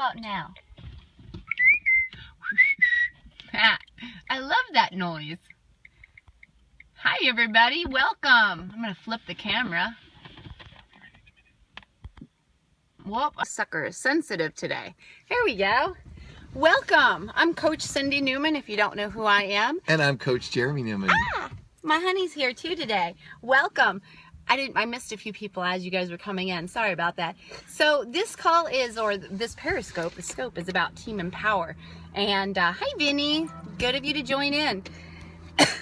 about now? I love that noise. Hi everybody, welcome. I'm gonna flip the camera. Whoop, sucker is sensitive today. Here we go. Welcome. I'm Coach Cindy Newman, if you don't know who I am. And I'm Coach Jeremy Newman. My honey's here too today. Welcome. I missed a few people as you guys were coming in. Sorry about that. So this call is, or this Periscope, the scope is about Team Empower. And hi Vinny, good of you to join in.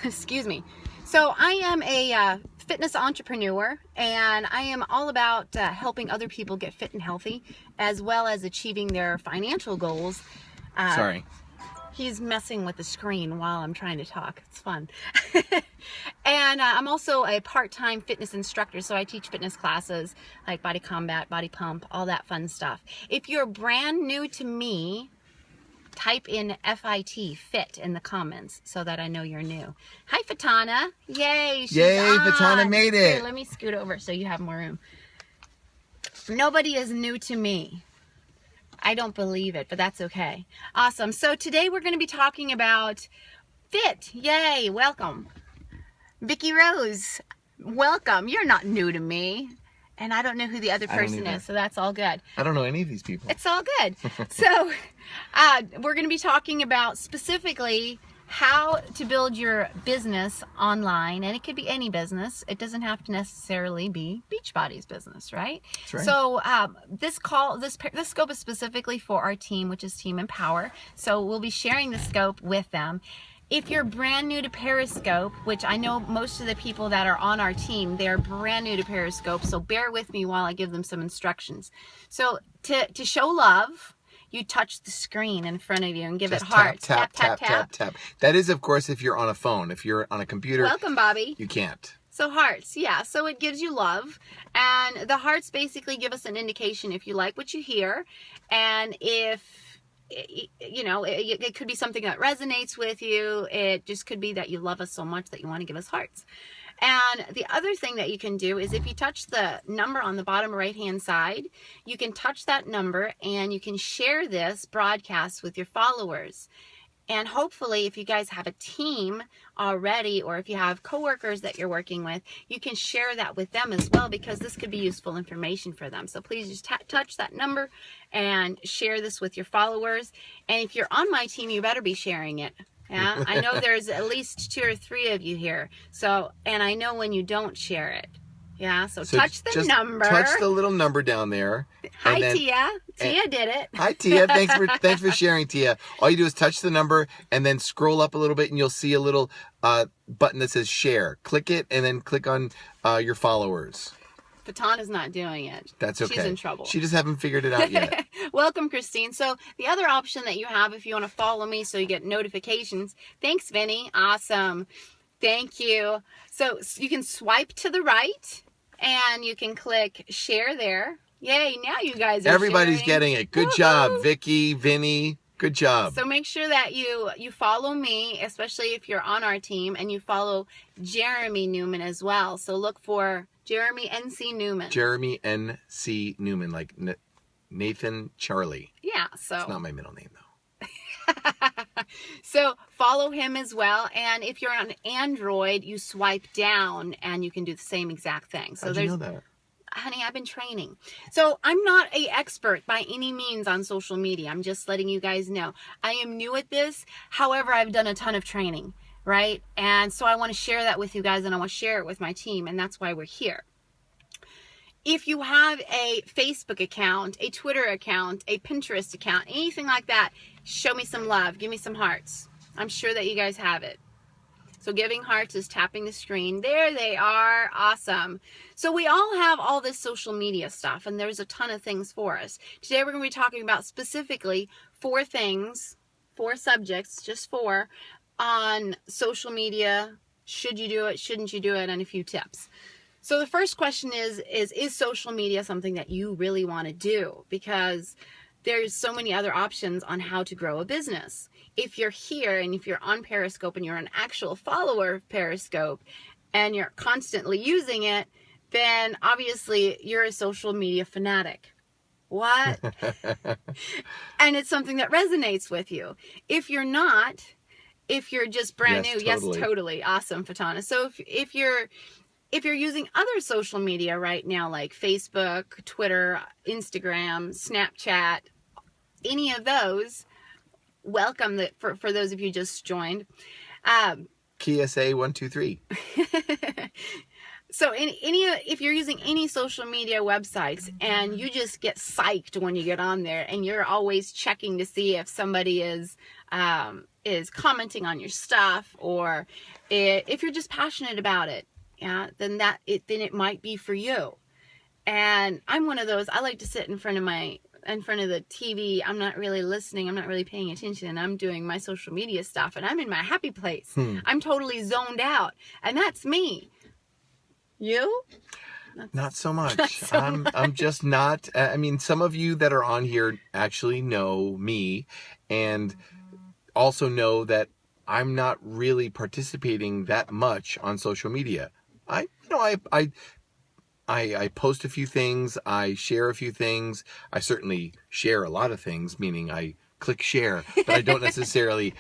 Excuse me. So I am a fitness entrepreneur, and I am all about helping other people get fit and healthy, as well as achieving their financial goals. Sorry. He's messing with the screen while I'm trying to talk. It's fun. And I'm also a part-time fitness instructor, so I teach fitness classes like Body Combat, Body Pump, all that fun stuff. If you're brand new to me, type in FIT, fit, in the comments so that I know you're new. Hi, Fatana. Yay, she's on. Fatana made it. Here, let me scoot over so you have more room. Nobody is new to me. I don't believe it, but that's okay. Awesome. So today we're going to be talking about fit. Yay, welcome. Vicky Rose, welcome. You're not new to me. And I don't know who the other person is, so that's all good. I don't know any of these people. It's all good. So we're going to be talking about specifically how to build your business online, and it could be any business. It doesn't have to necessarily be Beachbody's business, right? That's right. So this scope is specifically for our team, which is Team Empower. So we'll be sharing the scope with them. If you're brand new to Periscope, which I know most of the people that are on our team, they're brand new to Periscope, so bear with me while I give them some instructions. So to show love, you touch the screen in front of you and give Just it hearts. Tap, tap, tap, tap, tap. That is, of course, if you're on a phone. If you're on a computer, Welcome, Bobby. You can't. So hearts, yeah. So it gives you love. And the hearts basically give us an indication if you like what you hear. And if, you know, it could be something that resonates with you. It just could be that you love us so much that you want to give us hearts. And the other thing that you can do is if you touch the number on the bottom right hand side, you can touch that number and you can share this broadcast with your followers. And hopefully if you guys have a team already, or if you have coworkers that you're working with, you can share that with them as well, because this could be useful information for them. So please just touch that number and share this with your followers. And if you're on my team, you better be sharing it. Yeah, I know there's at least 2 or 3 of you here. So, and I know when you don't share it. Yeah, so touch the number. Touch the little number down there. Hi, Tia. Tia did it. Hi, Tia. Thanks for sharing, Tia. All you do is touch the number and then scroll up a little bit, and you'll see a little button that says share. Click it, and then click on your followers. Fatana's not doing it. That's okay. She's in trouble. She just haven't figured it out yet. Welcome, Christine. So the other option that you have, if you want to follow me so you get notifications. Thanks, Vinny. Awesome. Thank you. So you can swipe to the right, and you can click share there. Yay, now you guys are Everybody's sharing. getting it. Good job, Vicky, Vinny. Good job. So make sure that you follow me, especially if you're on our team, and you follow Jeremy Newman as well. So look for Jeremy N.C. Newman. Jeremy N.C. Newman, like Nathan Charlie. Yeah, so. It's not my middle name, though. So follow him as well. And if you're on Android, you swipe down and you can do the same exact thing. So How'd you know that? Honey, I've been training. So I'm not an expert by any means on social media. I'm just letting you guys know. I am new at this. However, I've done a ton of training, right? And so I want to share that with you guys, and I want to share it with my team. And that's why we're here. If you have a Facebook account, a Twitter account, a Pinterest account, anything like that, show me some love. Give me some hearts. I'm sure that you guys have it. So giving hearts is tapping the screen. There they are. Awesome. So we all have all this social media stuff, and there's a ton of things for us. Today we're going to be talking about specifically 4 things, 4 subjects, just 4, on social media. Should you do it? Shouldn't you do it? And a few tips. So the first question is social media something that you really want to do? Because there's so many other options on how to grow a business. If you're here and if you're on Periscope and you're an actual follower of Periscope and you're constantly using it, then obviously you're a social media fanatic. What? And it's something that resonates with you. If you're not, if you're just brand Yes, new, totally. yes, totally. Awesome, Fatana. So if you're using other social media right now, like Facebook, Twitter, Instagram, Snapchat, any of those, welcome for those of you just joined. KSA 123. So if you're using any social media websites and you just get psyched when you get on there and you're always checking to see if somebody is commenting on your stuff, or if you're just passionate about it, yeah, then it might be for you. And I'm one of those. I like to sit in front of the TV. I'm not really listening. I'm not really paying attention. I'm doing my social media stuff and I'm in my happy place. I'm totally zoned out, and that's me. You? Not so much. I'm just not. I mean, some of you that are on here actually know me and also know that I'm not really participating that much on social media. I post a few things. I share a few things. I certainly share a lot of things, meaning I click share, but I don't necessarily,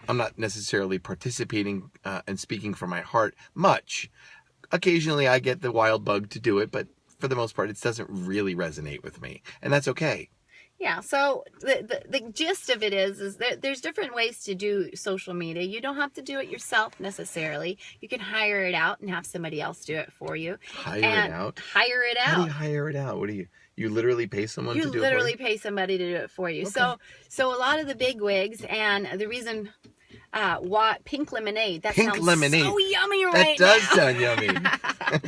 I'm not necessarily participating and speaking from my heart much. Occasionally I get the wild bug to do it, but for the most part, it doesn't really resonate with me, and that's okay. Yeah, so the gist of it is that there's different ways to do social media. You don't have to do it yourself necessarily. You can hire it out and have somebody else do it for you. Hire it out? Hire it out. How do you hire it out? What do you literally pay someone to do it for you? You literally pay somebody to do it for you. Okay. So a lot of the big wigs, and the reason pink lemonade. That Pink sounds lemonade. so yummy right That does now. sound yummy.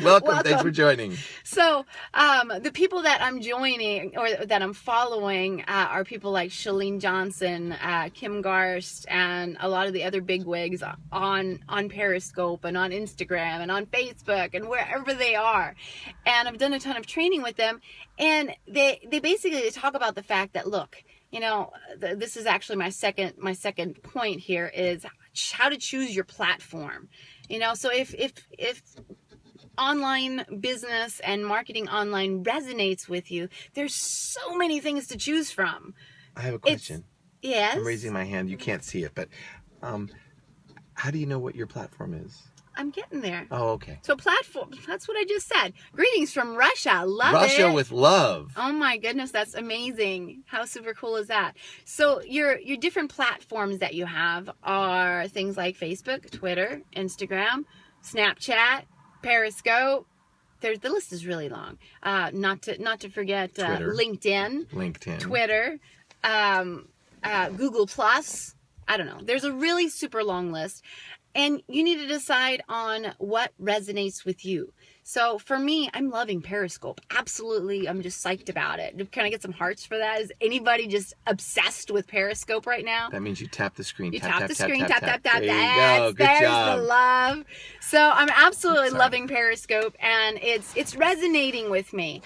Welcome. Thanks for joining. So the people that I'm joining or that I'm following are people like Shalene Johnson, Kim Garst, and a lot of the other big wigs on Periscope and on Instagram and on Facebook and wherever they are. And I've done a ton of training with them, and they basically talk about the fact that, look, you know, this is actually my second point here, is how to choose your platform. You know, so if online business and marketing online resonates with you, there's so many things to choose from. I have a question. Yes. I'm raising my hand. You can't see it, but how do you know what your platform is? I'm getting there. Oh, okay. So platform, that's what I just said. Greetings from Russia. Love Russia it. with love. Oh my goodness, that's amazing. How super cool is that? So your different platforms that you have are things like Facebook, Twitter, Instagram, Snapchat, Periscope. The list is really long. Not to forget LinkedIn, Twitter, Google Plus. I don't know. There's a really super long list. And you need to decide on what resonates with you. So for me, I'm loving Periscope. Absolutely. I'm just psyched about it. Can I get some hearts for that? Is anybody just obsessed with Periscope right now? That means you tap the screen. You tap tap the screen. Tap. There you go. Good There's job. the love. So I'm absolutely loving Periscope, and it's resonating with me.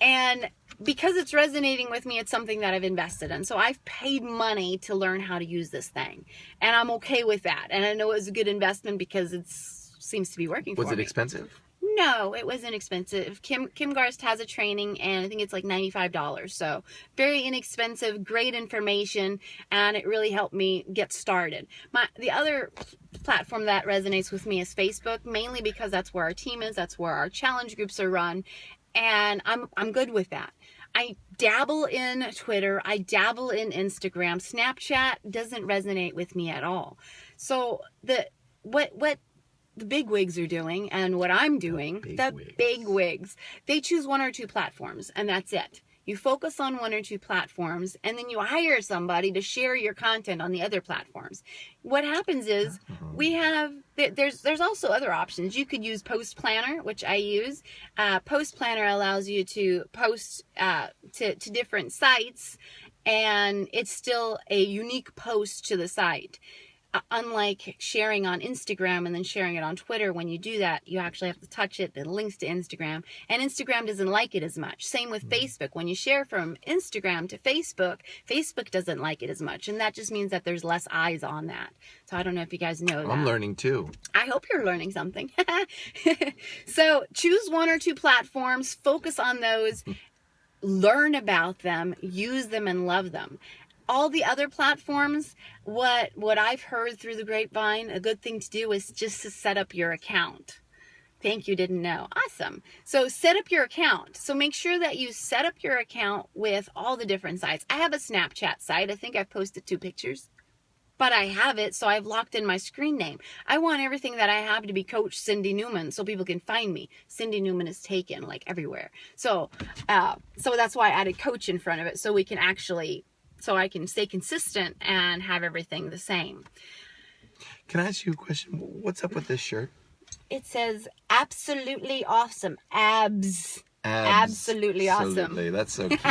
And because it's resonating with me, it's something that I've invested in. So I've paid money to learn how to use this thing, and I'm okay with that. And I know it was a good investment because it seems to be working for me. Was it expensive? No, it wasn't expensive. Kim Garst has a training, and I think it's like $95. So very inexpensive, great information, and it really helped me get started. The other platform that resonates with me is Facebook, mainly because that's where our team is, that's where our challenge groups are run, and I'm good with that. I dabble in Twitter, I dabble in Instagram. Snapchat doesn't resonate with me at all. So what the big wigs are doing and what I'm doing, big wigs, they choose one or two platforms, and that's it. You focus on one or two platforms, and then you hire somebody to share your content on the other platforms. What happens is there's also other options. You could use Post Planner, which I use. Post Planner allows you to post to different sites, and it's still a unique post to the site. Unlike sharing on Instagram and then sharing it on Twitter, when you do that, you actually have to touch it. It links to Instagram, and Instagram doesn't like it as much. Same with Facebook. When you share from Instagram to Facebook, Facebook doesn't like it as much, and that just means that there's less eyes on that. So I don't know if you guys know that. I'm learning too. I hope you're learning something. So choose one or two platforms, focus on those. learn about them, use them, and love them. All the other platforms, what I've heard through the grapevine, a good thing to do is just to set up your account. Thank you, didn't know. Awesome. So set up your account. So make sure that you set up your account with all the different sites. I have a Snapchat site. I think I've posted 2 pictures. But I have it, so I've locked in my screen name. I want everything that I have to be Coach Cindy Newman so people can find me. Cindy Newman is taken, like, everywhere. So that's why I added Coach in front of it, so I can stay consistent and have everything the same. Can I ask you a question? What's up with this shirt? It says, absolutely awesome. Absolutely awesome. Absolutely. That's so cute.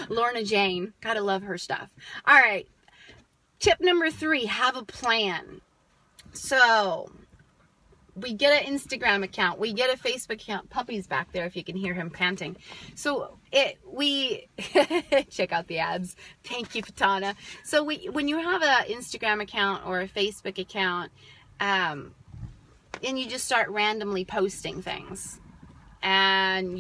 Lorna Jane. Gotta love her stuff. All right. Tip number 3, have a plan. So we get an Instagram account. We get a Facebook account. Puppy's back there if you can hear him panting. So we check out the abs. Thank you, Patana. So when you have an Instagram account or a Facebook account, and you just start randomly posting things, and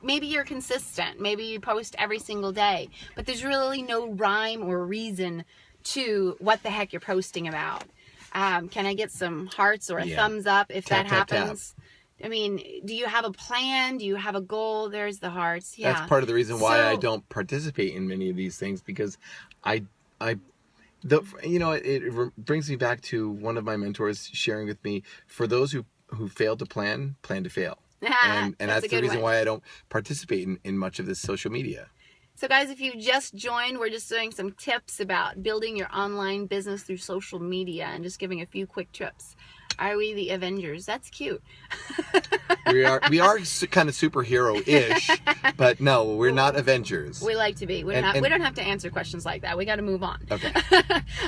maybe you're consistent, maybe you post every single day, but there's really no rhyme or reason to what the heck you're posting about. Can I get some hearts or a thumbs up if that happens? Tap. I mean, do you have a plan? Do you have a goal? There's the hearts. Yeah. That's part of the reason why I don't participate in many of these things, because it brings me back to one of my mentors sharing with me, for those who fail to plan to fail. And that's the reason why I don't participate in much of this social media. So guys, if you just joined, we're just doing some tips about building your online business through social media and just giving a few quick tips. Are we the Avengers? That's cute. We are kind of superhero-ish, but no, we're not Avengers. We like to be. We don't have to answer questions like that. We got to move on. Okay.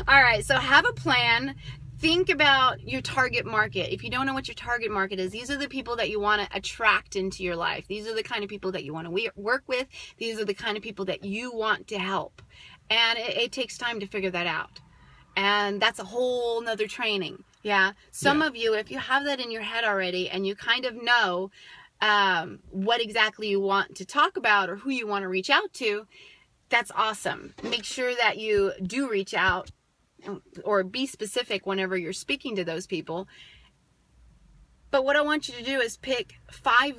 All right. So have a plan. Think about your target market. If you don't know what your target market is, these are the people that you want to attract into your life. These are the kind of people that you want to work with. These are the kind of people that you want to help. And it takes time to figure that out. And that's a whole nother training. Yeah. Some of you, if you have that in your head already and you kind of know what exactly you want to talk about or who you want to reach out to, that's awesome. Make sure that you do reach out or be specific whenever you're speaking to those people. But what I want you to do is pick 5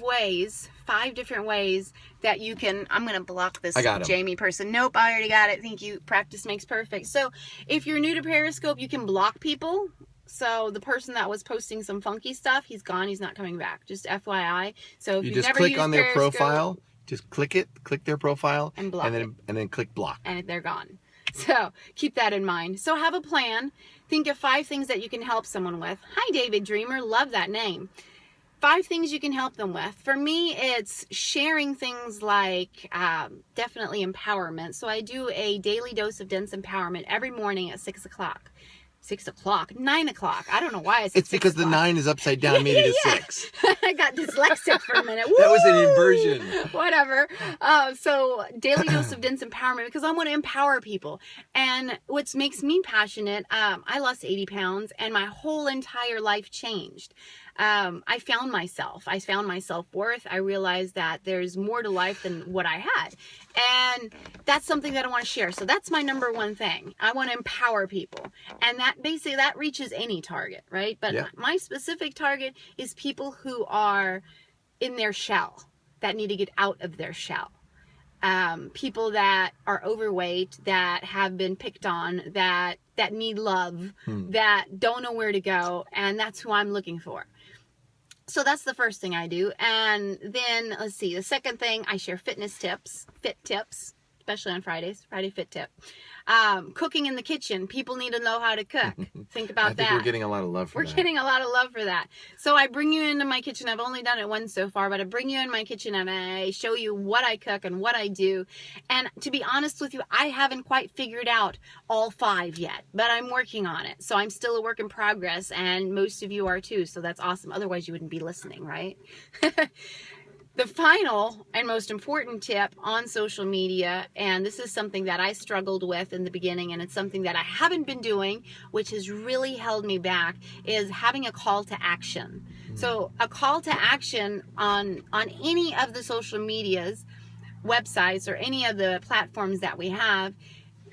different ways that you can. I'm going to block this Jamie person. Nope, I already got it. Thank you. Practice makes perfect. So if you're new to Periscope, you can block people. So the person that was posting some funky stuff, he's gone. He's not coming back. Just FYI. So if you just never click on their profile, just click their profile, and block and then click block, and they're gone. So keep that in mind. So have a plan. Think of 5 things that you can help someone with. Hi, David Dreamer. Love that name. 5 things you can help them with. For me, it's sharing things like definitely empowerment. So I do a daily dose of dense empowerment every morning at 6 o'clock. 6 o'clock, 9 o'clock. I don't know why I said it's because the 9 is upside down, made it a 6. I got dyslexic for a minute. That was an inversion. Whatever. So daily dose of dense empowerment, because I want to empower people. And what makes me passionate, I lost 80 pounds and my whole entire life changed. I found myself. I found my self-worth. I realized that there's more to life than what I had. And that's something that I want to share. So that's my number one thing. I want to empower people. And that basically, that reaches any target, right? But my specific target is people who are in their shell, that need to get out of their shell. People that are overweight, that have been picked on, that need love, that don't know where to go. And that's who I'm looking for. So that's the first thing I do. And then, let's see, the second thing, I share fitness tips, fit tips, especially on Fridays, Friday Fit Tip. Cooking in the kitchen. People need to know how to cook. Think about that. I think we're getting a lot of love for that. We're getting a lot of love for that. So I bring you into my kitchen. I've only done it once so far, but I bring you in my kitchen and I show you what I cook and what I do. And to be honest with you, I haven't quite figured out all 5 yet, but I'm working on it. So I'm still a work in progress, and most of you are too. So that's awesome. Otherwise, you wouldn't be listening, right? The final and most important tip on social media, and this is something that I struggled with in the beginning, and it's something that I haven't been doing, which has really held me back, is having a call to action. So a call to action on any of the social medias, websites, or any of the platforms that we have,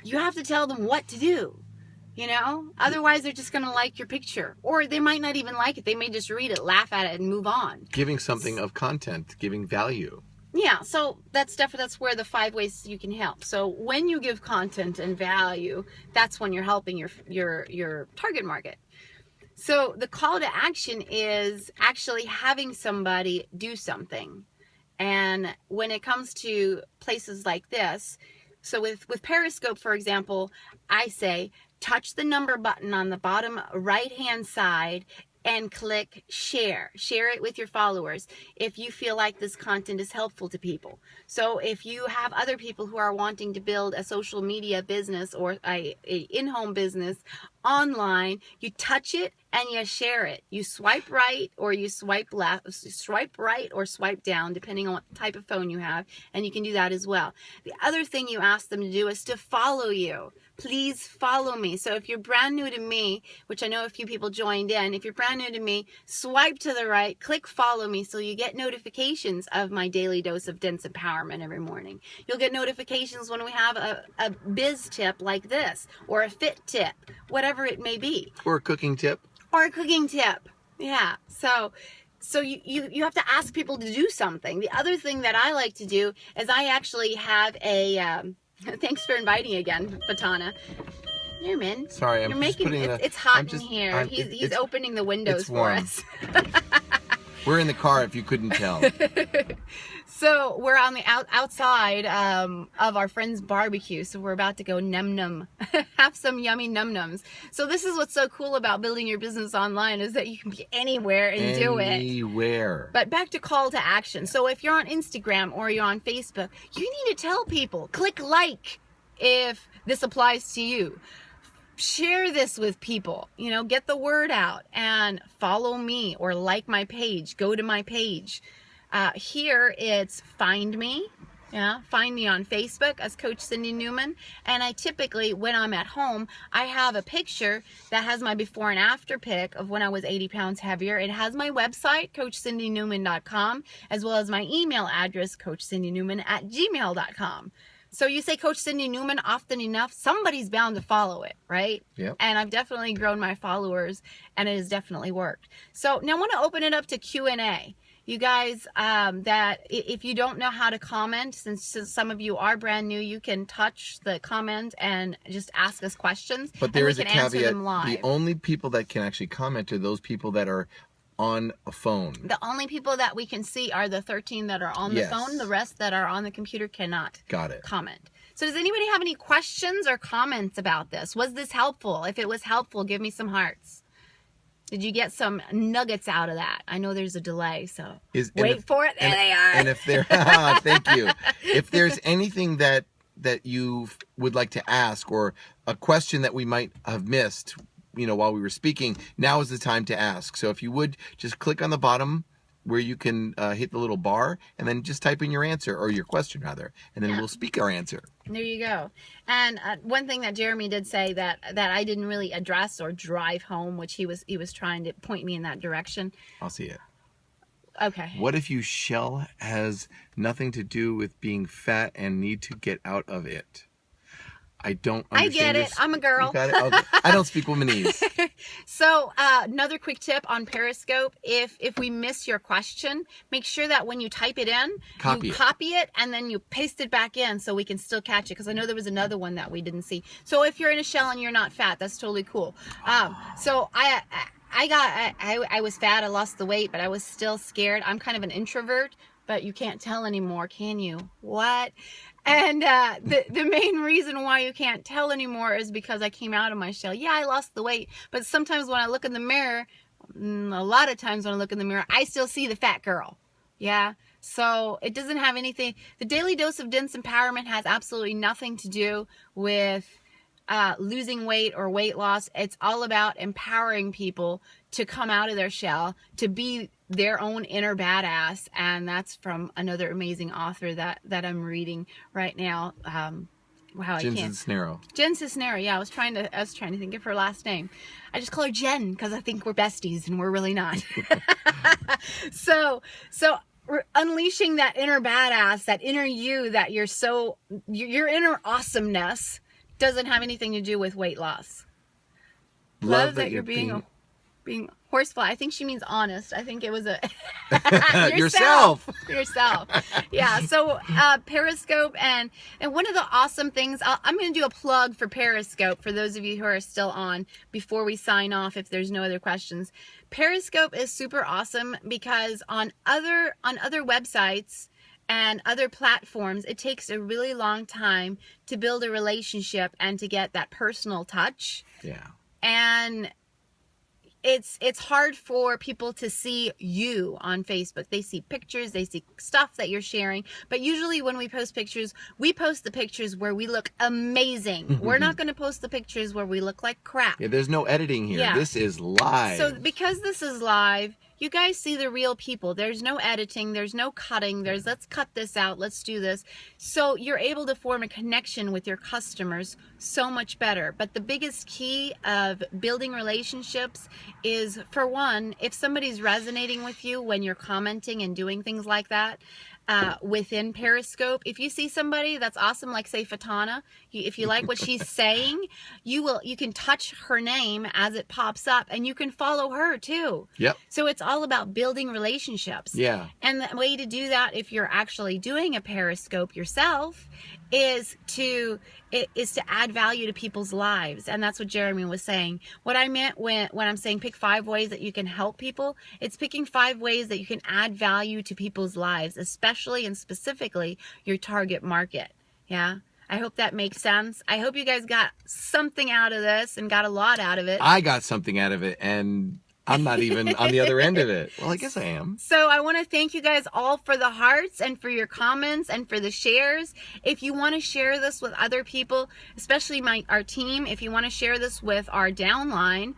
you have to tell them what to do. You know, otherwise they're just going to like your picture, or they might not even like it. They may just read it, laugh at it, and move on. Giving something of content, giving value. Yeah, so that's where the 5 ways you can help. So when you give content and value, that's when you're helping your target market. So the call to action is actually having somebody do something. And when it comes to places like this, so with Periscope, for example, I say, touch the number button on the bottom right-hand side and click share. Share it with your followers if you feel like this content is helpful to people. So if you have other people who are wanting to build a social media business or a in-home business online, you touch it and you share it. You swipe right or you swipe left, swipe right or swipe down, depending on what type of phone you have, and you can do that as well. The other thing you ask them to do is to follow you. Please follow me. So if you're brand new to me, which I know a few people joined in, if you're brand new to me, swipe to the right, click follow me so you get notifications of my daily dose of dense empowerment every morning. You'll get notifications when we have a biz tip like this, or a fit tip, whatever it may be. Or a cooking tip. Or a cooking tip. Yeah. So you have to ask people to do something. The other thing that I like to do is I actually have a... thanks for inviting again, Fatana. Here, man. Sorry, You're making it's hot in here. He's opening the windows for us. We're in the car, if you couldn't tell. So we're on the outside of our friend's barbecue. So we're about to go num have some yummy nums. So this is what's so cool about building your business online, is that you can be anywhere and do it. Anywhere. But back to call to action. So if you're on Instagram or you're on Facebook, you need to tell people, click like if this applies to you. Share this with people, you know, get the word out, and follow me or like my page. Go to my page. Here it's find me. Yeah, find me on Facebook as Coach Cindy Newman. And I typically, when I'm at home, I have a picture that has my before and after pic of when I was 80 pounds heavier. It has my website, CoachCindyNewman.com, as well as my email address, CoachCindyNewman@gmail.com. So you say Coach Cindy Newman often enough, somebody's bound to follow it, right? Yep. And I've definitely grown my followers, and it has definitely worked. So now I want to open it up to Q&A. You guys, that if you don't know how to comment, since some of you are brand new, you can touch the comment and just ask us questions. But there is a caveat. The The only people that can actually comment are those people that are on a phone. The only people that we can see are the 13 that are on the phone. The rest that are on the computer cannot comment. So does anybody have any questions or comments about this? Was this helpful? If it was helpful, give me some hearts. Did you get some nuggets out of that? I know there's a delay, so wait for it. There they are. And if there, thank you. If there's anything that you would like to ask, or a question that we might have missed, you know, while we were speaking, now is the time to ask. So if you would just click on the bottom where you can hit the little bar, and then just type in your answer, or your question rather, and then we'll speak our answer. There you go. And one thing that Jeremy did say that I didn't really address or drive home, which he was trying to point me in that direction. I'll see it. Okay. What if your shell has nothing to do with being fat and need to get out of it? I don't understand. I get it. I'm a girl. You got it? Okay. I don't speak womanese. So another quick tip on Periscope, if we miss your question, make sure that when you type it in, you copy it and then you paste it back in so we can still catch it, because I know there was another one that we didn't see. So if you're in a shell and you're not fat, that's totally cool. So I was fat, I lost the weight, but I was still scared. I'm kind of an introvert, but you can't tell anymore, can you? What? And the main reason why you can't tell anymore is because I came out of my shell. Yeah, I lost the weight, but sometimes when I look in the mirror, a lot of times when I look in the mirror, I still see the fat girl. Yeah, so it doesn't have anything. The Daily Dose of Dense Empowerment has absolutely nothing to do with losing weight or weight loss. It's all about empowering people to come out of their shell, to be their own inner badass, and that's from another amazing author that I'm reading right now. Wow, Jen I can't. Cisnero. Jen Cisnero. Yeah, I was trying to think of her last name. I just call her Jen because I think we're besties, and we're really not. So unleashing that inner badass, that inner you, that your inner awesomeness doesn't have anything to do with weight loss. Love that you're being horsefly. I think she means honest. I think it was a yourself. Yeah. So Periscope and one of the awesome things, I'm going to do a plug for Periscope for those of you who are still on before we sign off. If there's no other questions, Periscope is super awesome because on other websites and other platforms, it takes a really long time to build a relationship and to get that personal touch. Yeah. And it's hard for people to see you on Facebook. They see pictures, they see stuff that you're sharing. But usually when we post pictures, we post the pictures where we look amazing. We're not going to post the pictures where we look like crap. Yeah, there's no editing here. Yeah. This is live. So because this is live, you guys see the real people. There's no editing. There's no cutting. There's let's cut this out. Let's do this. So you're able to form a connection with your customers so much better. But the biggest key of building relationships is, for one, if somebody's resonating with you when you're commenting and doing things like that, within Periscope, if you see somebody that's awesome, like say Fatana, if you like what she's saying, you can touch her name as it pops up, and you can follow her too. Yep. So it's all about building relationships. Yeah. And the way to do that, if you're actually doing a Periscope yourself, is to add value to people's lives. And that's what Jeremy was saying. What I meant when I'm saying pick 5 ways that you can help people, it's picking 5 ways that you can add value to people's lives, especially and specifically your target market. Yeah. I hope that makes sense. I hope you guys got something out of this and got a lot out of it. I got something out of it, and I'm not even on the other end of it. Well, I guess I am. So I want to thank you guys all for the hearts and for your comments and for the shares. If you want to share this with other people, especially our team, if you want to share this with our downline,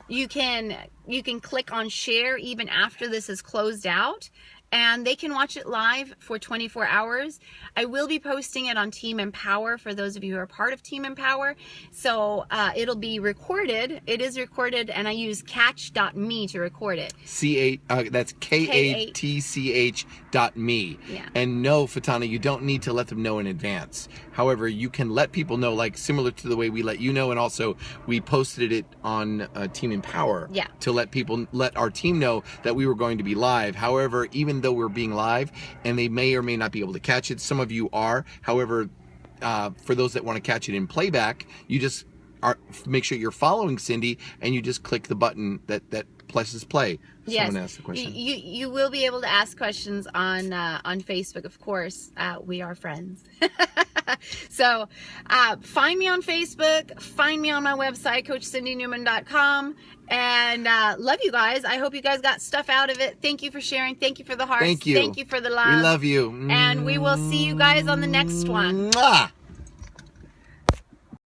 you can click on share even after this is closed out, and they can watch it live for 24 hours. I will be posting it on Team Empower for those of you who are part of Team Empower. So it'll be recorded. It is recorded, and I use catch.me to record it. That's KATCH.me. Yeah. And no, Fatana, you don't need to let them know in advance. However, you can let people know, like similar to the way we let you know, and also we posted it on Team Empower to let our team know that we were going to be live. However, even though we're being live, and they may or may not be able to catch it, some of you are. However, for those that want to catch it in playback, you just make sure you're following Cindy, and you just click the button that presses play. Someone asked the question. You will be able to ask questions on Facebook, of course. We are friends. So find me on Facebook, find me on my website, CoachCindyNewman.com, and love you guys. I hope you guys got stuff out of it. Thank you for sharing. Thank you for the hearts. Thank you. Thank you for the love. We love you. And we will see you guys on the next one. Mwah!